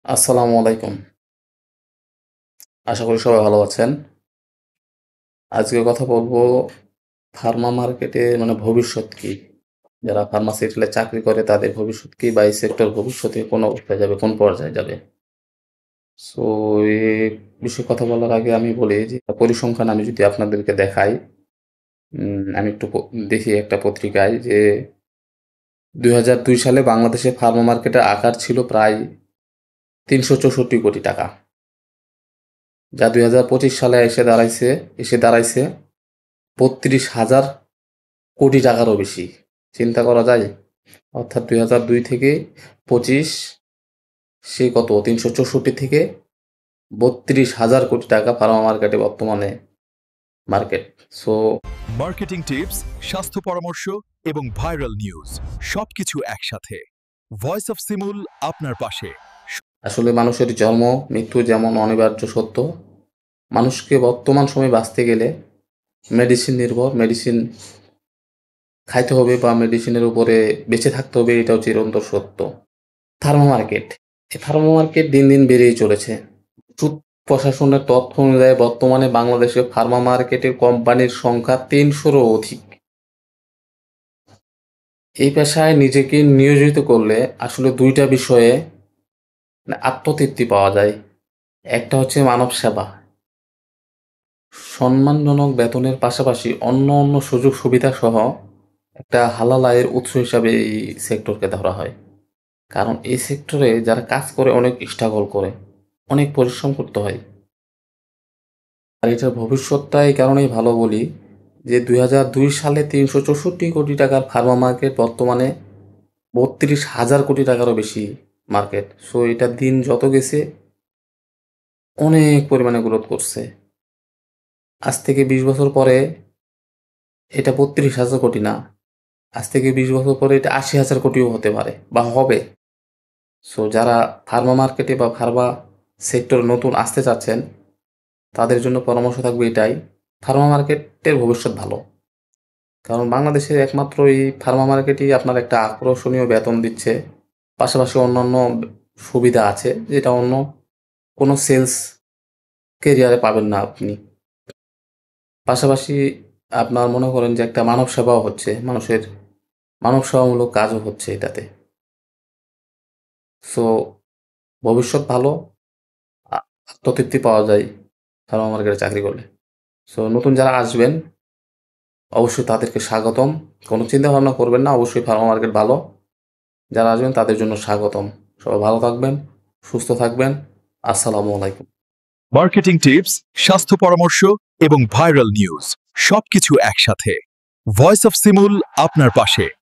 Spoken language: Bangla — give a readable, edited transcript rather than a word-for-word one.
আসসালামু আলাইকুম। আশা করি সবাই ভালো আছেন। আজকে কথা বলবো ফার্মা মার্কেটে মানে ভবিষ্যৎ কি? যারা ফার্মাসিউটিক্যালে চাকরি করে তাদের ভবিষ্যৎ কি? বা এই সেক্টর ভবিষ্যতে কোন অবস্থায় যাবে, কোন পর্যায়ে যাবে? সো এ বিষয়ে কথা বলার আগে আমি বলি যে পরিসংখ্যান আমি যদি আপনাদেরকে দেখাই, আমি একটু দেখি একটা পত্রিকায় যে ২০০২ সালে বাংলাদেশে ফার্মা মার্কেটের আকার ছিল প্রায় ৳৩৬৪ কোটি। যা ২০২৫ সালে এসে দাঁড়াইছে ৩২,০০০ কোটি টাকারও বেশি। চিন্তা করা যায়? অর্থাৎ ২০০২ থেকে ২৫ সে কত ৩৬৪ থেকে ৩২,০০০ কোটি টাকা ফার্মা মার্কেটে বর্তমানে মার্কেট। সো মার্কেটিং টিপস, স্বাস্থ্য পরামর্শ এবং ভাইরাল নিউজ সবকিছু একসাথে। ভয়েস অফ সিমুল আপনার পাশে। আসলে মানুষের জন্ম মৃত্যু যেমন অনিবার্য সত্য, মানুষকে বর্তমান সময়ে বাঁচতে গেলে মেডিসিন খাইতে হবে বা মেডিসিনের উপরে বেঁচে থাকতে হবে, এটাও চিরন্তর সত্য। Pharma market. এই ফার্মা মার্কেট দিন, দিন বেড়েই চলেছে। প্রশাসনের তথ্য অনুযায়ী বর্তমানে বাংলাদেশে ফার্মা মার্কেটে কোম্পানির সংখ্যা ৩০০-রও অধিক। এই পেশায় নিজেকে নিয়োজিত করলে আসলে ২ টা বিষয়ে আত্মতৃপ্তি পাওয়া যায়। একটা হচ্ছে মানব সেবা। সম্মানজনক বেতনের পাশাপাশি অন্য সুযোগ সুবিধাসহ একটা হালাল আয়ের উৎস হিসাবে এই সেক্টরকে ধরা হয়। কারণ এই সেক্টরে যারা কাজ করে অনেক স্ট্রাগল করে, অনেক পরিশ্রম করতে হয়। আর এটার ভবিষ্যৎটা এই কারণেই ভালো বলি যে ২০০২ সালে ৳৩৬৪ কোটি ফার্মা মার্কেট বর্তমানে ৩২,০০০ কোটি টাকারও বেশি মার্কেট। সো এটা দিন যত গেছে অনেক পরিমাণে গ্রোথ করছে। আজ থেকে ২০ বছর পরে এটা ৩২,০০০ কোটি না। আজ থেকে ২০ বছর পরে এটা ৮০,০০০ কোটিও হতে পারে বা হবে। সো যারা ফার্মা মার্কেটে বা ফার্মা সেক্টরে নতুন আসতে চাচ্ছেন, তাদের জন্য পরামর্শ থাকবে এটাই, ফার্মা মার্কেটের ভবিষ্যৎ ভালো। কারণ বাংলাদেশের একমাত্র এই ফার্মা মার্কেটই আপনার একটা আকর্ষণীয় বেতন দিচ্ছে। পাশাপাশি অন্যান্য সুবিধা আছে যেটা অন্য কোনো সেলস ক্যারিয়ারে পাবেন না আপনি। পাশাপাশি আপনার মনে করেন যে একটা মানব সেবাও হচ্ছে, মানব সেবামূলক কাজও হচ্ছে এটাতে। সো ভবিষ্যৎ ভালো, আ আত্মতৃপ্তি পাওয়া যায় ফার্মা মার্কেটে চাকরি করলে। সো নতুন যারা আসবেন অবশ্যই তাদেরকে স্বাগতম। কোনো চিন্তাভাবনা করবেন না, অবশ্যই ফার্মা মার্কেট ভালো। যারা আসবেন তাদের জন্য স্বাগতম। সবাই ভালো থাকবেন, সুস্থ থাকবেন। আসসালামু আলাইকুম। মার্কেটিং টিপস, স্বাস্থ্য পরামর্শ এবং ভাইরাল নিউজ সবকিছু একসাথে। ভয়েস অফ সিমুল আপনার পাশে।